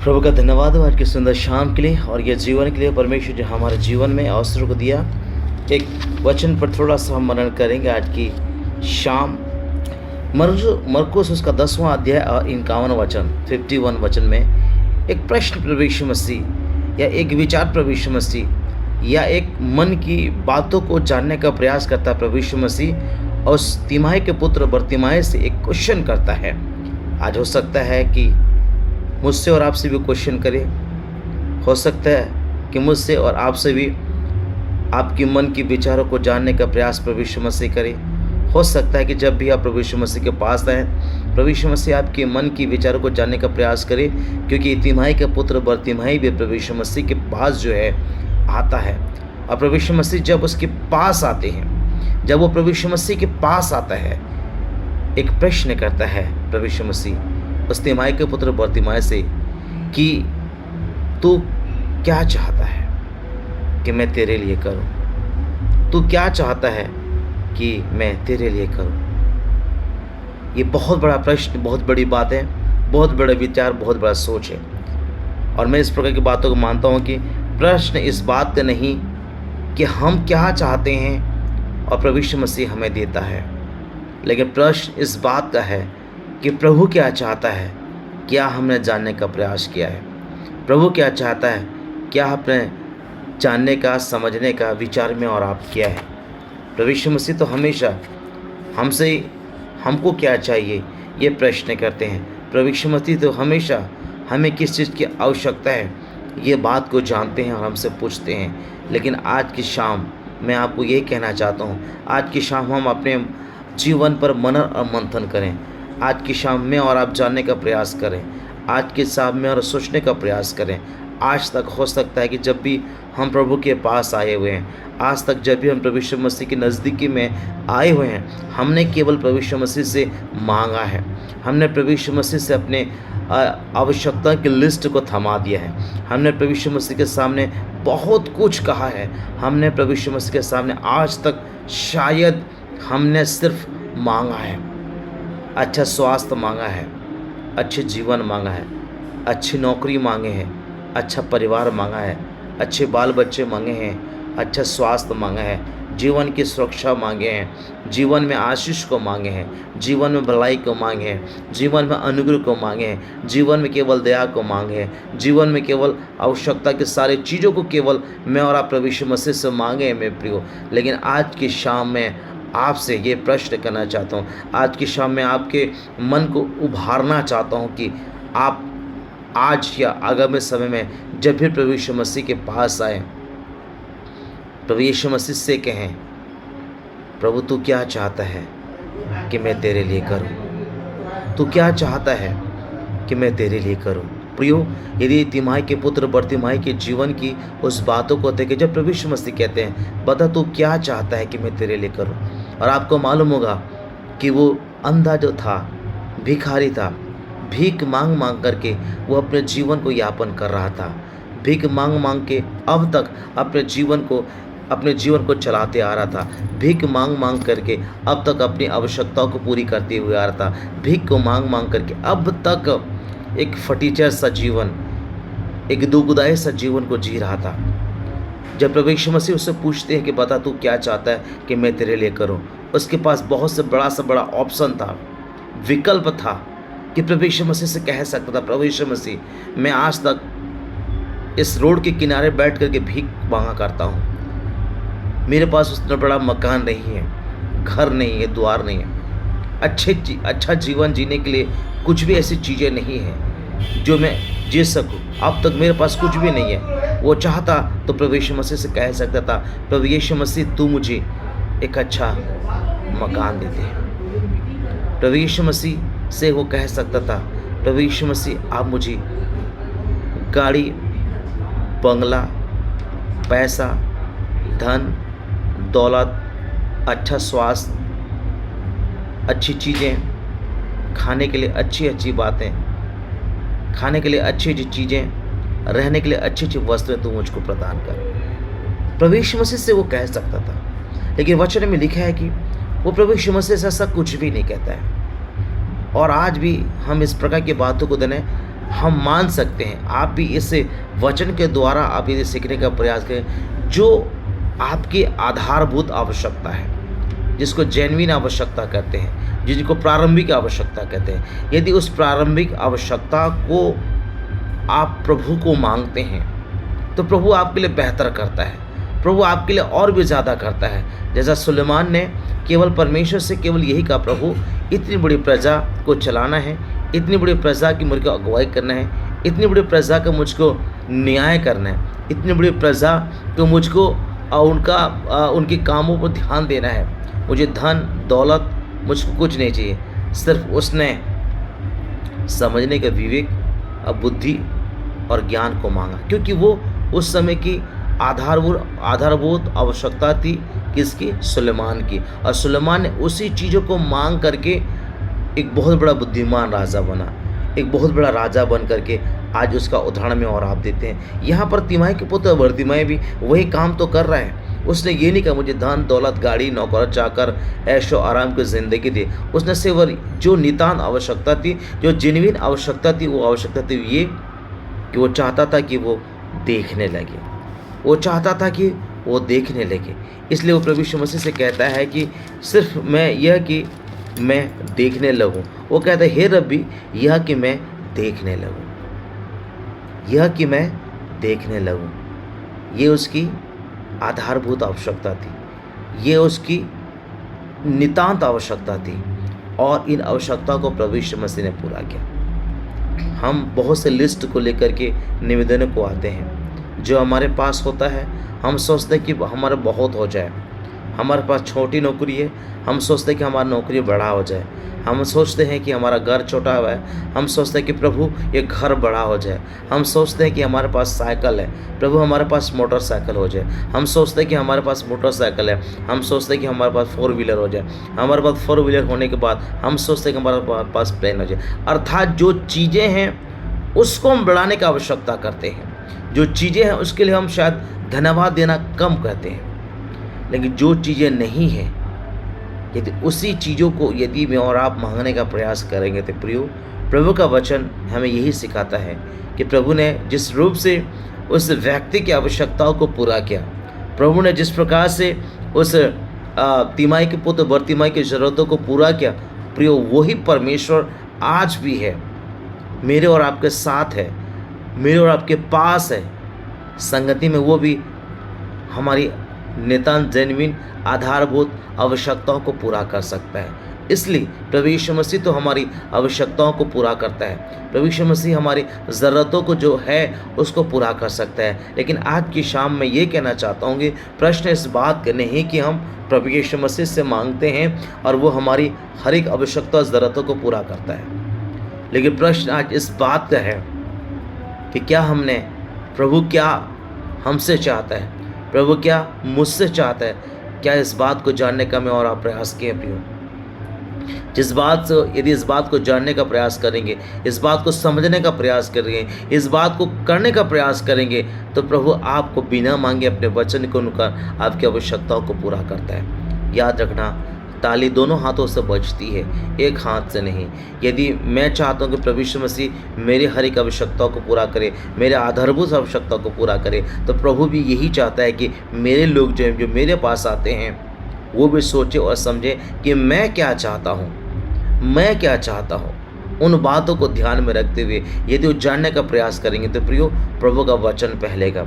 प्रभु का धन्यवाद हो आज की सुंदर शाम के लिए और ये जीवन के लिए। परमेश्वर जो हमारे जीवन में अवसर को दिया, एक वचन पर थोड़ा सा हम मनन करेंगे आज की शाम। मरकुस उसका 10वां अध्याय और 51 वचन 51 वचन में एक प्रश्न प्रभु यीशु मसीह या एक विचार प्रभु यीशु मसीह या एक मन की बातों को जानने का प्रयास करता है प्रभु यीशु मसीह, और उस तिमाई के पुत्र बरतिमाई से एक क्वेश्चन करता है। आज हो सकता है कि मुझसे और आपसे भी क्वेश्चन करे, हो सकता है कि मुझसे और आपसे भी आपकी मन की विचारों को जानने का प्रयास प्रभु यीशु मसीह करे। हो सकता है कि जब भी आप प्रभु यीशु मसीह के पास आए, प्रभु यीशु मसीह आपके मन की विचारों को जानने का प्रयास करे, क्योंकि तिमाई के पुत्र बरतिमाई भी प्रभु यीशु मसीह के पास जो है आता है। और प्रभु यीशु मसीह जब उसके पास आते हैं, जब वो प्रभु यीशु मसीह के पास आता है, एक प्रश्न करता है प्रभु यीशु मसीह उस तिमाई के पुत्र बरतिमाई से कि तू क्या चाहता है कि मैं तेरे लिए करूं? तू क्या चाहता है कि मैं तेरे लिए करूं? ये बहुत बड़ा प्रश्न, बहुत बड़ी बात है, बहुत बड़ा विचार, बहुत बड़ा सोच है। और मैं इस प्रकार की बातों को मानता हूं कि प्रश्न इस बात का नहीं कि हम क्या चाहते हैं और प्रभु यीशु मसीह हमें देता है, लेकिन प्रश्न इस बात का है कि प्रभु क्या चाहता है, क्या हमने जानने का प्रयास किया है? प्रभु क्या चाहता है, क्या आपने जानने का, समझने का विचार में और आप किया है? प्रभु यीशु मसीह तो हमेशा हमसे हमको क्या चाहिए ये प्रश्न करते हैं। प्रभु यीशु मसीह तो हमेशा हमें किस चीज़ की आवश्यकता है ये बात को जानते हैं और हमसे पूछते हैं। लेकिन आज की शाम मैं आपको ये कहना चाहता हूँ, आज की शाम हम अपने जीवन पर मनन और मंथन करें। आज की शाम में और आप जानने का प्रयास करें, आज की शाम में और सोचने का प्रयास करें। आज तक हो सकता है कि जब भी हम प्रभु के पास आए हुए हैं, आज तक जब भी हम प्रभु यीशु मसीह की नज़दीकी में आए हुए हैं, हमने केवल प्रभु यीशु मसीह से मांगा है। हमने प्रभु यीशु मसीह से अपने आवश्यकता की लिस्ट को थमा दिया है। हमने प्रभु यीशु मसीह के सामने बहुत कुछ कहा है। हमने प्रभु यीशु मसीह के सामने आज तक शायद हमने सिर्फ मांगा है, अच्छा स्वास्थ्य मांगा है, अच्छे जीवन मांगा है, अच्छी नौकरी मांगे हैं, अच्छा परिवार मांगा है, अच्छे बाल बच्चे मांगे हैं, अच्छा स्वास्थ्य मांगा है, जीवन की सुरक्षा मांगे हैं, जीवन में आशीष को मांगे हैं, जीवन में भलाई को मांगे हैं, जीवन में अनुग्रह को मांगे हैं, जीवन में केवल दया को मांगे हैं, जीवन में केवल आवश्यकता की सारी चीज़ों को केवल मैं और आप प्रभु यीशु मसीह से मांगे हैं मेरे प्रियो। लेकिन आज की शाम में आपसे ये प्रश्न करना चाहता हूँ, आज की शाम में आपके मन को उभारना चाहता हूँ कि आप आज या आगामी समय में जब भी प्रभु यीशु मसीह के पास आए, प्रभु यीशु मसीह से कहें, प्रभु तू क्या चाहता है कि मैं तेरे लिए करूं? तू क्या चाहता है कि मैं तेरे लिए करूं? प्रियो, यदि तिमाई के पुत्र बरतिमाई के जीवन की उस बातों को देखें, जब प्रभु यीशु मसीह कहते हैं बता तू क्या चाहता है कि मैं तेरे लिए करूं, और आपको मालूम होगा कि वो अंधा जो था, भिखारी था, भीख मांग मांग करके वो अपने जीवन को यापन कर रहा था। भीख मांग मांग के अब तक अपने जीवन को चलाते आ रहा था। भीख मांग मांग करके अब तक अपनी आवश्यकताओं को पूरी करते हुए आ रहा था। भीख को मांग मांग करके अब तक एक फटीचर सा जीवन, एक दुखदायी सा जीवन को जी रहा था। जब प्रभु यीशु मसीह उससे पूछते हैं कि बता तू क्या चाहता है कि मैं तेरे लिए करूं, उसके पास बहुत से बड़ा ऑप्शन था, विकल्प था कि प्रभु यीशु मसीह से कह सकता था, प्रभु यीशु मसीह मैं आज तक इस रोड के किनारे बैठ करके भीख मांगा करता हूँ, मेरे पास उतना बड़ा मकान नहीं है, घर नहीं है, द्वार नहीं है, अच्छा जीवन जीने के लिए कुछ भी ऐसी चीज़ें नहीं हैं जो मैं जी सकूँ। अब तक मेरे पास कुछ भी नहीं है। वो चाहता तो प्रभु यीशु मसीह से कह सकता था, प्रभु यीशु मसीह तू मुझे एक अच्छा मकान दे दे। प्रभु यीशु मसीह से वो कह सकता था, प्रभु यीशु मसीह आप मुझे गाड़ी, बंगला, पैसा, धन, दौलत, अच्छा स्वास्थ्य, अच्छी चीज़ें, खाने के लिए अच्छी बातें, खाने के लिए अच्छी चीज़ें, रहने के लिए अच्छी वस्त्रें तू मुझको प्रदान कर। प्रभु यीशु मसीह से वो कह सकता था, लेकिन वचन में लिखा है कि वो प्रभु यीशु मसीह से ऐसा कुछ भी नहीं कहता है। और आज भी हम इस प्रकार की बातों को देने हम मान सकते हैं। आप भी इस वचन के द्वारा आप ये सीखने का प्रयास करें जो आपकी आधारभूत आवश्यकता है, जिसको जेन्युइन आवश्यकता कहते हैं, जिसको प्रारंभिक आवश्यकता कहते हैं। यदि उस प्रारंभिक आवश्यकता को आप प्रभु को मांगते हैं तो प्रभु आपके लिए बेहतर करता है, प्रभु आपके लिए और भी ज़्यादा करता है। जैसा सुलेमान ने केवल परमेश्वर से केवल यही कहा, प्रभु इतनी बड़ी प्रजा को चलाना है, इतनी बड़ी प्रजा की मुझको अगुवाई करना है, इतनी बड़ी प्रजा का मुझको न्याय करना है, इतनी बड़ी प्रजा को मुझको उनके कामों पर ध्यान देना है। मुझे धन दौलत मुझको कुछ नहीं चाहिए, सिर्फ उसने समझने का विवेक, बुद्धि और ज्ञान को मांगा, क्योंकि वो उस समय की आधारभूत आवश्यकता थी किसकी? सुलेमान की। और सुलेमान ने उसी चीज़ों को मांग करके एक बहुत बड़ा बुद्धिमान राजा बना, एक बहुत बड़ा राजा बन करके आज उसका उदाहरण में और आप देते हैं। यहाँ पर तिमाई के पुत्र बर्तिमाई भी वही काम तो कर रहा है। उसने ये नहीं कहा मुझे धन दौलत गाड़ी नौकर चाकर ऐशो आराम की ज़िंदगी दी। उसने सिर्फ जो नितांत आवश्यकता थी, जो जेन्युइन आवश्यकता थी, वो आवश्यकता थी ये कि वो चाहता था कि वो देखने लगे, वो चाहता था कि वो देखने लगे। इसलिए वो प्रभु यीशु मसीह से कहता है कि सिर्फ मैं यह कि मैं देखने लगूं। वो कहता है हे रब्बी यह कि मैं देखने लगूं, यह कि मैं देखने लगूं। ये उसकी आधारभूत आवश्यकता थी, ये उसकी नितांत आवश्यकता थी और इन आवश्यकताओं को प्रभु यीशु मसीह ने पूरा किया। हम बहुत से लिस्ट को लेकर के निवेदनों को आते हैं, जो हमारे पास होता है हम सोचते हैं कि हमारा बहुत हो जाए। हमारे पास छोटी नौकरी है, हम सोचते हैं कि हमारी नौकरी बड़ा हो जाए। हम सोचते हैं कि हमारा घर छोटा हुआ है, हम सोचते हैं कि प्रभु ये घर बड़ा हो जाए। हम सोचते हैं कि हमारे पास साइकिल है, प्रभु हमारे पास मोटरसाइकिल हो जाए। हम सोचते हैं कि हमारे पास मोटरसाइकिल है, हम सोचते हैं कि हमारे पास 4 व्हीलर हो जाए। हमारे पास 4 व्हीलर होने के बाद हम सोचते हैं कि हमारे पास प्लेन हो जाए। अर्थात जो चीज़ें हैं उसको हम बढ़ाने की आवश्यकता करते हैं, जो चीज़ें हैं उसके लिए हम शायद धन्यवाद देना कम करते हैं। लेकिन जो चीज़ें नहीं हैं, यदि उसी चीज़ों को यदि मैं और आप मांगने का प्रयास करेंगे तो प्रियो, प्रभु का वचन हमें यही सिखाता है कि प्रभु ने जिस रूप से उस व्यक्ति की आवश्यकताओं को पूरा किया, प्रभु ने जिस प्रकार से उस तिमाई के पुत्र बर्तिमाई की ज़रूरतों को पूरा किया, प्रियो वही परमेश्वर आज भी है, मेरे और आपके साथ है, मेरे और आपके पास है, संगति में वो भी हमारी नितांत जेन्युइन आधारभूत आवश्यकताओं को पूरा कर सकता है। इसलिए प्रभु यीशु मसीह तो हमारी आवश्यकताओं को पूरा करता है, प्रभु यीशु मसीह हमारी ज़रूरतों को जो है उसको पूरा कर सकता है। लेकिन आज की शाम में ये कहना चाहता हूँ कि प्रश्न इस बात का नहीं कि हम प्रभु यीशु मसीह से मांगते हैं और वो हमारी हर एक आवश्यकता और ज़रूरतों को पूरा करता है, लेकिन प्रश्न आज इस बात का है कि क्या हमने प्रभु क्या हमसे चाहता है, प्रभु क्या मुझसे चाहता है, क्या इस बात को जानने का मैं और आप प्रयास किए प्रियो। यदि इस बात को जानने का प्रयास करेंगे, इस बात को समझने का प्रयास करेंगे, इस बात को करने का प्रयास करेंगे, तो प्रभु आपको बिना मांगे अपने वचन के अनुसार आपकी आवश्यकताओं को पूरा करता है। याद रखना, ताली दोनों हाथों से बजती है, एक हाथ से नहीं। यदि मैं चाहता हूँ कि प्रभु यीशु मसीह मेरे हर एक आवश्यकताओं को पूरा करे, मेरे आधारभूत आवश्यकताओं को पूरा करे, तो प्रभु भी यही चाहता है कि मेरे लोग जो मेरे पास आते हैं वो भी सोचे और समझे कि मैं क्या चाहता हूँ, मैं क्या चाहता हूँ। उन बातों को ध्यान में रखते हुए यदि वो जानने का प्रयास करेंगे तो प्रियो, प्रभु का वचन फैलेगा,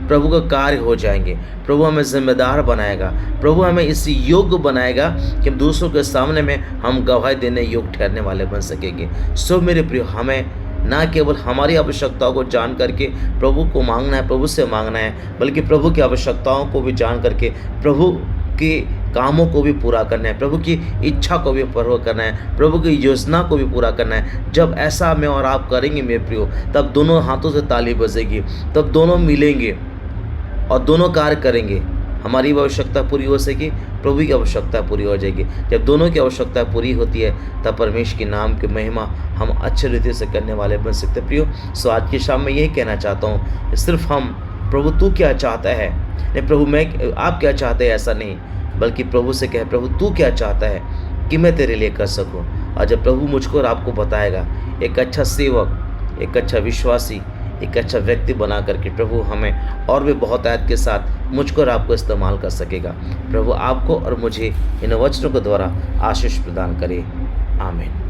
प्रभु का कार्य हो जाएंगे, प्रभु हमें जिम्मेदार बनाएगा, प्रभु हमें इस योग्य बनाएगा कि हम दूसरों के सामने में हम गवाही देने योग्य ठहरने वाले बन सकेंगे। सो मेरे प्रियो, हमें ना केवल हमारी आवश्यकताओं को जान करके प्रभु को मांगना है, प्रभु से मांगना है, बल्कि प्रभु की आवश्यकताओं को भी जान करके प्रभु के कामों को भी पूरा करना है, प्रभु की इच्छा को भी पूरा करना है, प्रभु की योजना को भी पूरा करना है। जब ऐसा मैं और आप करेंगे मेरे प्रियो, तब दोनों हाथों से ताली बजेगी, तब दोनों मिलेंगे और दोनों कार्य करेंगे। हमारी आवश्यकता पूरी हो सकेगी, प्रभु की आवश्यकता पूरी हो जाएगी। जब दोनों की आवश्यकता पूरी होती है तब परमेश्वर के नाम की महिमा हम अच्छे रीति से करने वाले बन सकते हैं। प्रियो, सो आज की शाम में यही कहना चाहता हूँ, सिर्फ हम प्रभु तू क्या चाहता है, नहीं प्रभु मैं आप क्या चाहते हैं ऐसा नहीं, बल्कि प्रभु से कहे प्रभु तू क्या चाहता है कि मैं तेरे लिए कर सकूं। और जब प्रभु मुझको और आपको बताएगा, एक अच्छा सेवक एक अच्छा विश्वासी, एक अच्छा व्यक्ति बना करके प्रभु हमें और भी बहुत आयत के साथ मुझको और आपको इस्तेमाल कर सकेगा। प्रभु आपको और मुझे इन वचनों के द्वारा आशीष प्रदान करे। आमीन।